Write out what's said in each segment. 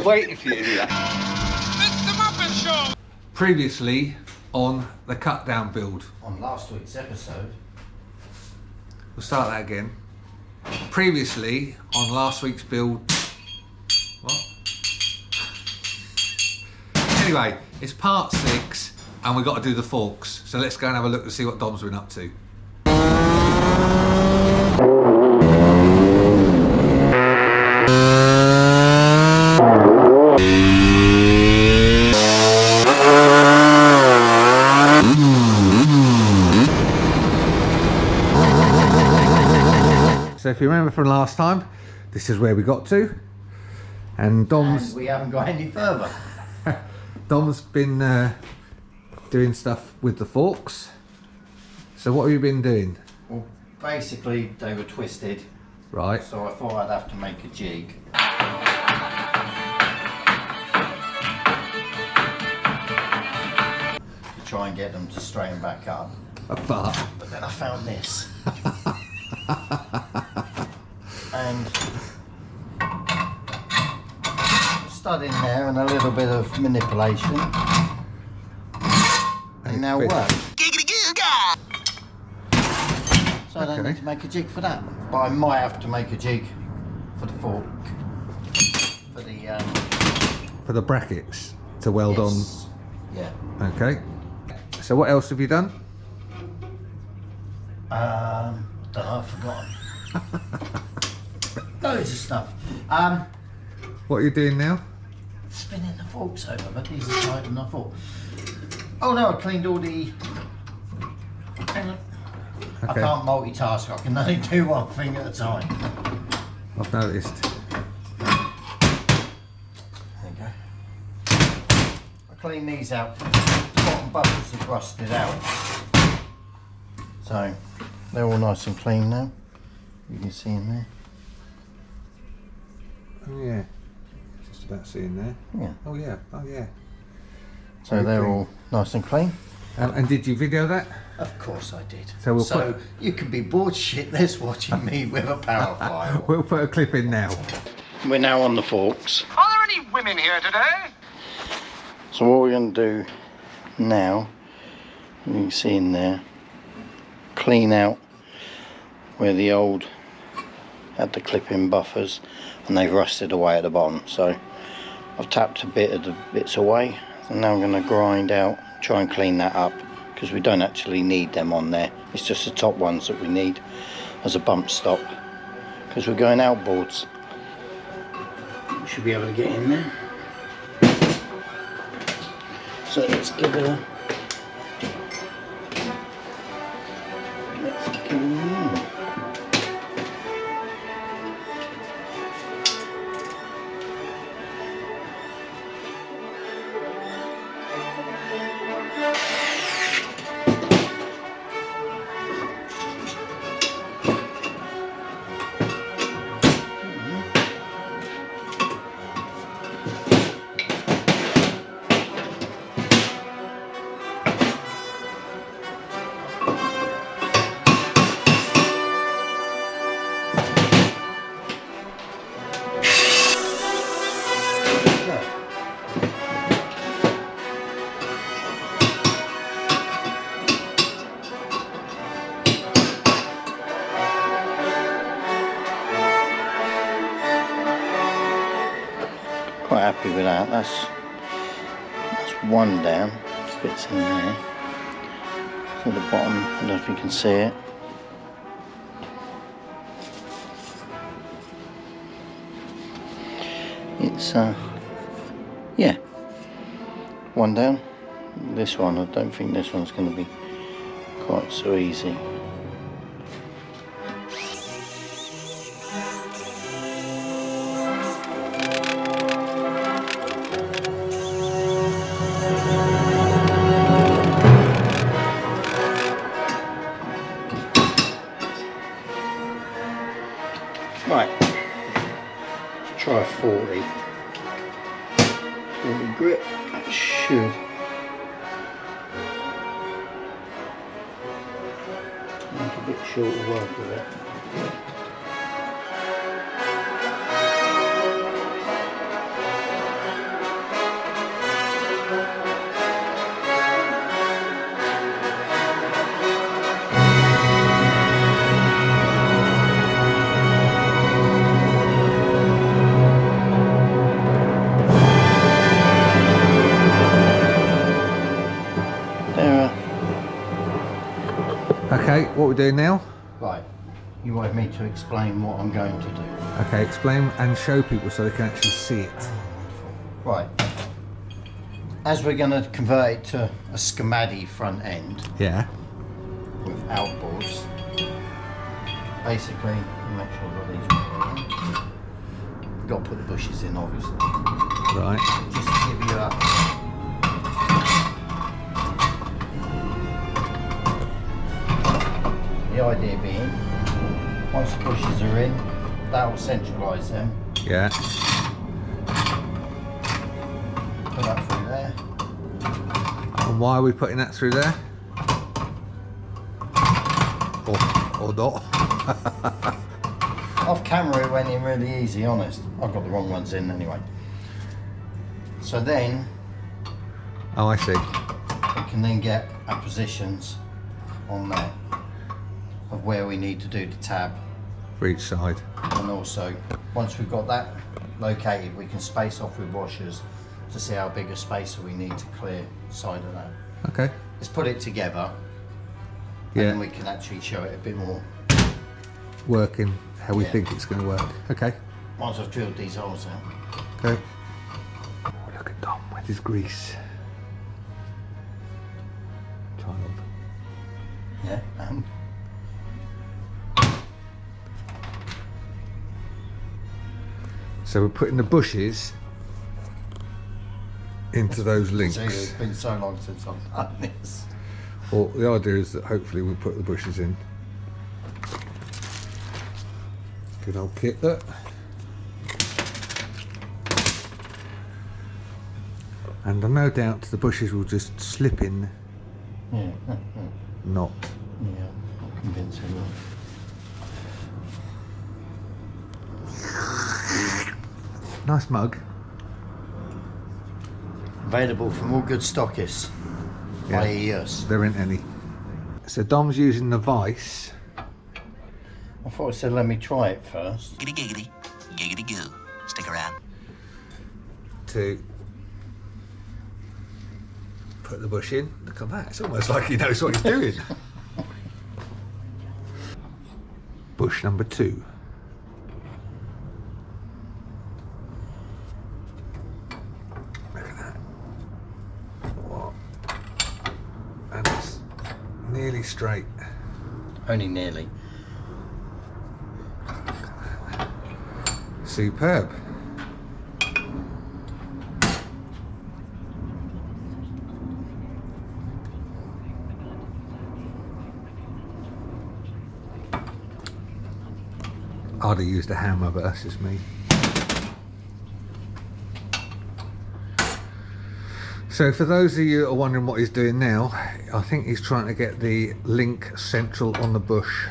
waiting for you to do that. Mr. Muppet Show! Previously on the cut down build. On last week's episode. We'll start that again. Previously on last week's build. What? Anyway, it's part 6 and we've got to do the forks. So let's go and have a look and see what Dom's been up to. So if you remember from last time, this is where we got to. And Dom's... And we haven't got any further. Dom's been doing stuff with the forks. So what have you been doing? Well, basically they were twisted. Right. So I thought I'd have to make a jig. To try and get them to straighten back up. But then I found this. And stud in there and a little bit of manipulation. They now work. So I don't need to make a jig for that. But I might have to make a jig for the fork. For the brackets to weld yes. on. Yeah. Okay. So what else have you done? Don't know, I've forgotten. Loads of stuff. What are you doing now? Spinning the forks over, but these are tighter than I thought. Oh no, I cleaned all the... Hang on. I Okay. can't multitask, I can only do one thing at a time. I've noticed. There you go. I cleaned these out. The bottom bubbles have rusted out. So, they're all nice and clean now. You can see in there. Oh yeah. Just about seeing there. Yeah. Oh yeah. Oh yeah. So Very they're clean. all nice and clean. And did you video that? Of course I did. So we'll so put... you can be bored shitless watching me with a power file. We'll put a clip in now. We're now on the forks. Are there any women here today? So what we're going to do now, you can see in there, clean out where the old had the clip-in buffers and they've rusted away at the bottom. So I've tapped a bit of the bits away and now I'm going to grind out, try and clean that up because we don't actually need them on there. It's just the top ones that we need as a bump stop because we're going outboards. We should be able to get in there. So let's give it a... Let's get in. Quite happy with that. That's one down, fits in there. To the bottom, I don't know if you can see it. It's yeah, one down. This one, I don't think this one's going to be quite so easy. Right, let's try 40. 40 grip, that should make a bit shorter work with it. Okay, what we're doing now? Right, you wanted me to explain what I'm going to do. Okay, explain and show people so they can actually see it. Right, as we're going to convert it to a Scomadi front end Yeah. with outboards, basically, make sure I've got these right. Got to put the bushes in, obviously. Right. Just to give you a the idea being, once the bushes are in, that will centralise them. Yeah. Put that through there. And why are we putting that through there? Or not? Off camera it went in really easy, honest. I've got the wrong ones in anyway. So then, Oh, I see. we can then get our positions on there of where we need to do the tab. For each side. And also, once we've got that located, we can space off with washers to see how big a spacer we need to clear side of that. Okay. Let's put it together, Yeah. and then we can actually show it a bit more. Working how we Yeah. think it's going to work. Okay. Once I've drilled these holes out. Okay. Oh, look at Dom with his grease. Child. Yeah, and So we're putting the bushes into those links. see, it's been so long since I've done this. Well, the idea is that hopefully we'll put the bushes in. Good old kit that. And I've no doubt the bushes will just slip in, Yeah, not. yeah, I'm convinced it will. Nice mug. Available from all good stockists, Yeah. i.e. us. There ain't any. So Dom's using the vice. I thought I said let me try it first. Giggity giggity, giggity goo. Stick around. To put the bush in. Look at that, it's almost like he knows what he's doing. Bush number 2. Look at that. What? And it's nearly straight. Only nearly. Superb. I'd have used a hammer, but that's just me. So for those of you that are wondering what he's doing now, I think he's trying to get the link central on the bush.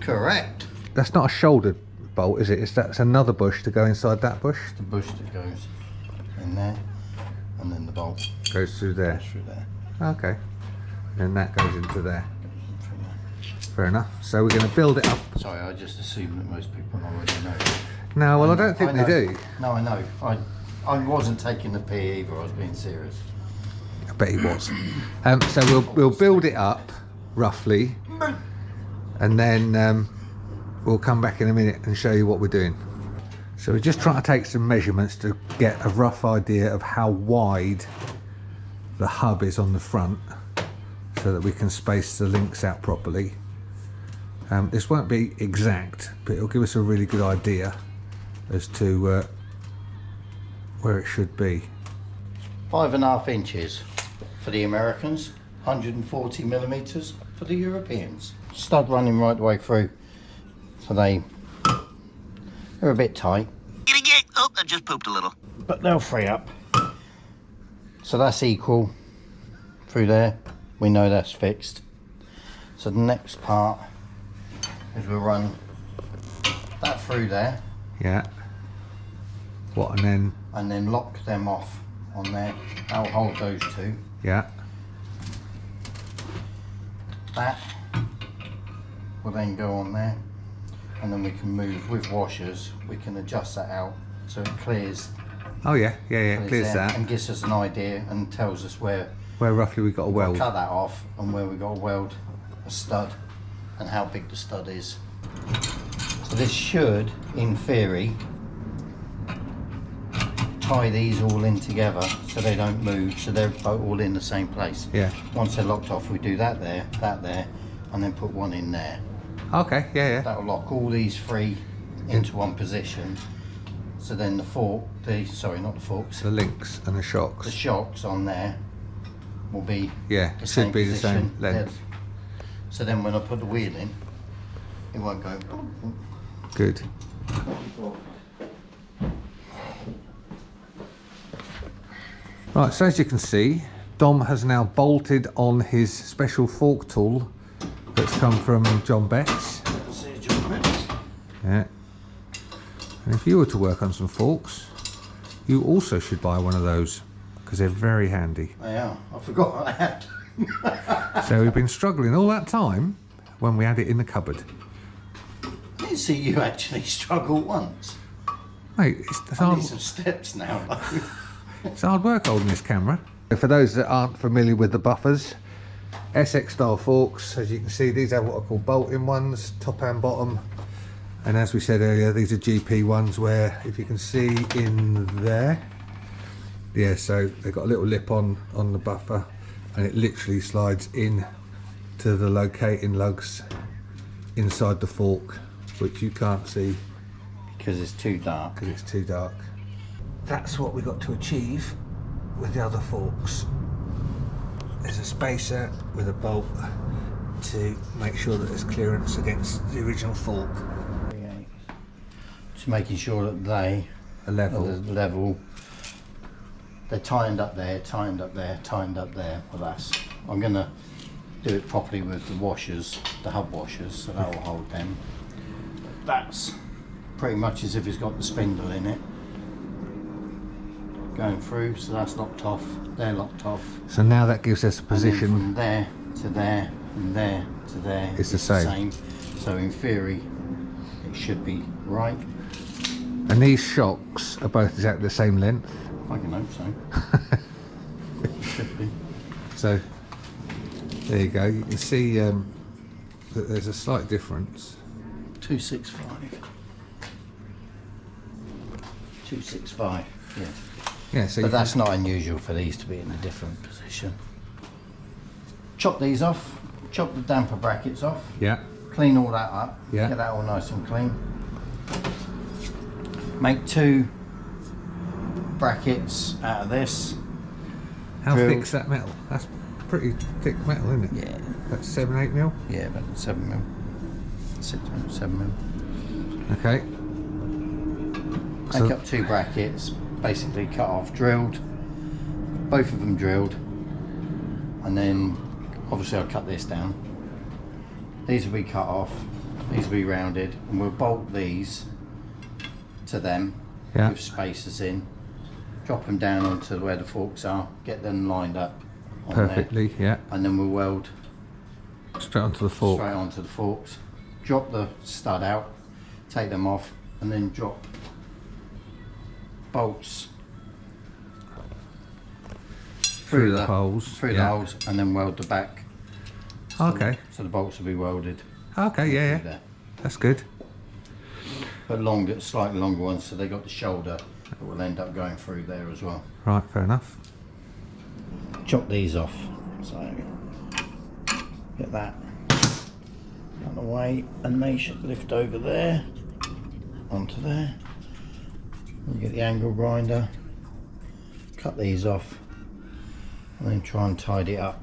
Correct. That's not a shoulder bolt, is it? That's another bush to go inside that bush. The bush that goes in there, and then the bolt Goes through there. goes through there. Okay. And that goes into there. Goes in through there. Fair enough. So we're going to build it up. Sorry, I just assume that most people already know. No, well, I don't think they know. do. No, I know. I wasn't taking the P either. I was being serious. I bet he was. So we'll build it up roughly, and then we'll come back in a minute and show you what we're doing. So we're just trying to take some measurements to get a rough idea of how wide the hub is on the front, so that we can space the links out properly. This won't be exact, but it'll give us a really good idea as to where it should be. 5.5 inches for the Americans, 140 millimeters for the Europeans. Stud running right the way through, so they're a bit tight, Giggity gig. Oh, I just pooped a little. but they'll free up. So that's equal through there. We know that's fixed. So the next part is we'll run that through there Yeah. What, and then lock them off on there. That'll hold those two. yeah. That will then go on there, and then we can move with washers. We can adjust that out so it clears, Oh yeah, clears there that. and gives us an idea and tells us where Where roughly we got a weld. cut that off and where we got to weld a stud and how big the stud is. So this should, in theory, tie these all in together so they don't move, so they're all in the same place. Yeah. Once they're locked off, we do that there, and then put one in there. Okay, yeah. That'll lock all these three into one position. So then the links and the shocks. The shocks on there will be the same position. Same length. So then when I put the wheel in, it won't go. Good. Right, so as you can see, Dom has now bolted on his special fork tool that's come from John Betts. Yeah. And if you were to work on some forks, you also should buy one of those because they're very handy. They are. I forgot I had. So we've been struggling all that time when we had it in the cupboard. I didn't see you actually struggle once. Mate, I need some steps now. It's hard work holding this camera. For those that aren't familiar with the buffers, SX style forks, as you can see, these have what are called bolt-in ones, top and bottom. And as we said earlier, these are GP ones where, if you can see in there, yeah, so they've got a little lip on the buffer, and it literally slides in to the locating lugs inside the fork, which you can't see because it's too dark. That's what we got to achieve with the other forks. There's a spacer with a bolt to make sure that there's clearance against the original fork. Just making sure that they are level. They're tightened up there, tightened up there, tightened up there. Well, I'm gonna do it properly with the washers, the hub washers, so that will hold them. That's pretty much as if it's got the spindle in it going through, so that's locked off, they're locked off. So now that gives us a position. From there to there, and there to there, it's the same. So in theory, it should be right. And these shocks are both exactly the same length. I can hope so. It should be. So there you go. You can see that there's a slight difference. 265. 265. Yeah. Yeah. So but that's not unusual for these to be in a different position. Chop these off. Chop the damper brackets off. Yeah. Clean all that up. Yeah. Get that all nice and clean. Make 2 brackets out of this. How thick's that metal? That's pretty thick metal, isn't it? Yeah. That's 7-8 mil? Yeah, about 7 mil. 6 mil, 7 mil. Okay. Make up 2 brackets, basically cut off, drilled, both of them drilled, and then obviously I'll cut this down. These will be cut off, these will be rounded, and we'll bolt these to them with spacers in, drop them down onto where the forks are, get them lined up on perfectly there, yeah, and then we'll weld straight onto the fork. Straight onto the forks, drop the stud out, take them off, and then drop bolts through the holes, the holes, and then weld the back. Okay. So the bolts will be welded. Okay, yeah. There. That's good. But longer, slightly longer ones, so they got the shoulder that will end up going through there as well. Right, fair enough. Chop these off. So get that out of the way, and they should lift over there onto there. You get the angle grinder, cut these off, and then try and tidy it up.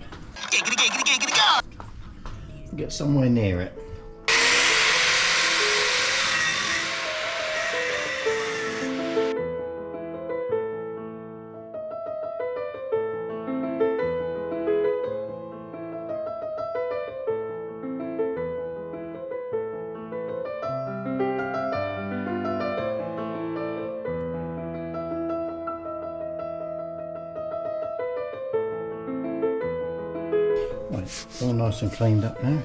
Get somewhere near it. Right, all nice and cleaned up now.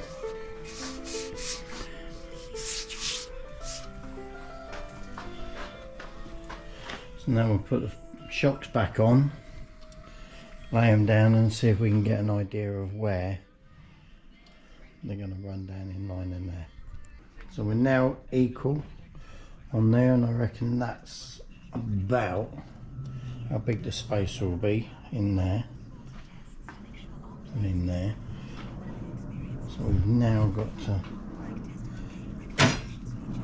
So now we'll put the shocks back on, lay them down and see if we can get an idea of where they're going to run down in line in there. So we're now equal on there, and I reckon that's about how big the space will be in there and in there. So we've now got to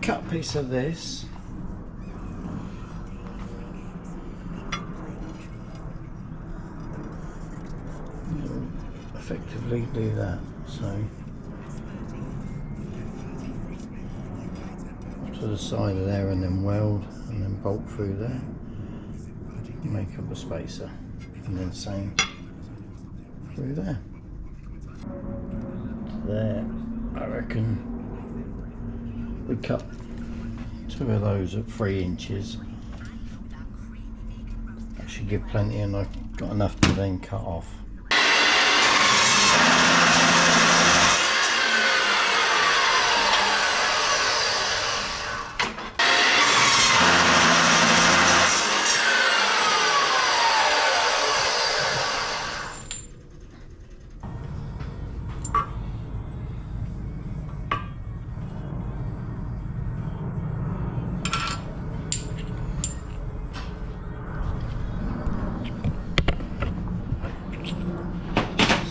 cut a piece of this, effectively do that. So to the side of there, and then weld, and then bolt through there, make up a spacer, and then same through there. There, I reckon we cut 2 of those at 3 inches. That should give plenty, and I've got enough to then cut off.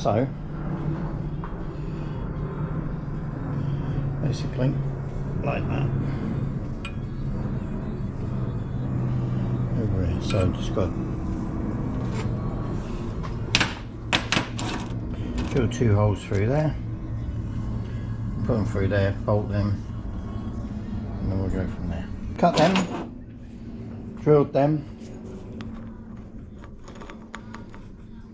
So basically like that over here. So just got to drill 2 holes through there, put them through there, bolt them, and then we'll go from there. Cut them, drilled them.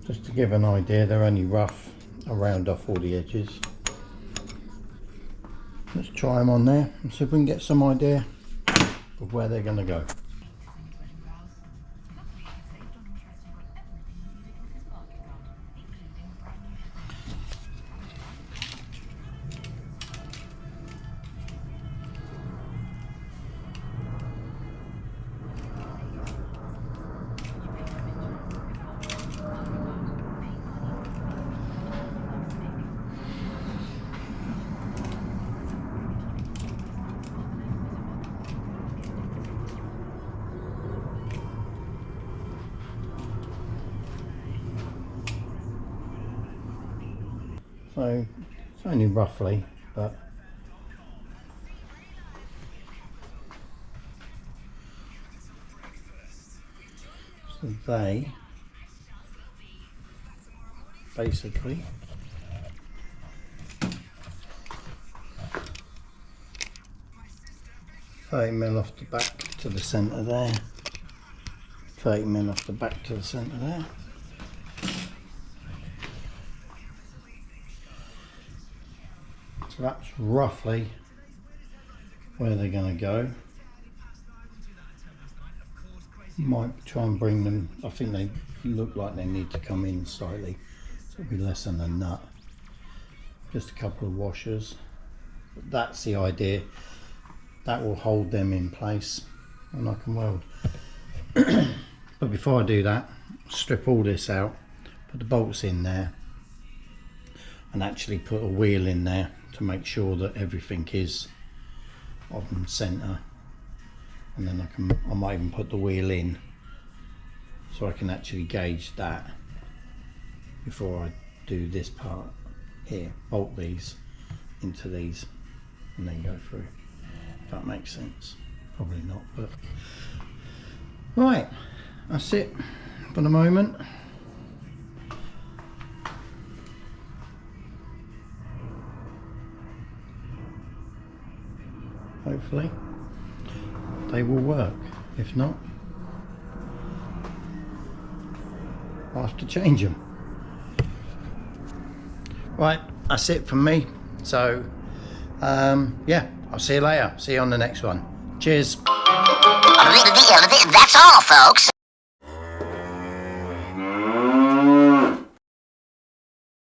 Just to give an idea, they're only rough. I'll round off all the edges. Let's try them on there and see if we can get some idea of where they're going to go. So it's only roughly, but so they basically $30mm off the back to the centre there, 30mm off the back to the centre there. So that's roughly where they're going to go. Might try and bring them, I think they look like they need to come in slightly, so it'll be less than a nut. Just a couple of washers. But that's the idea. That will hold them in place and I can weld. But before I do that, strip all this out, put the bolts in there, and actually put a wheel in there to make sure that everything is on centre, and then I might even put the wheel in so I can actually gauge that before I do this part here. Bolt these into these and then go through, if that makes sense. Probably not, but right, that's it for the moment. Hopefully they will work. If not, I'll have to change them. Right, that's it from me. So yeah, I'll see you later. See you on the next one. Cheers. That's all, folks.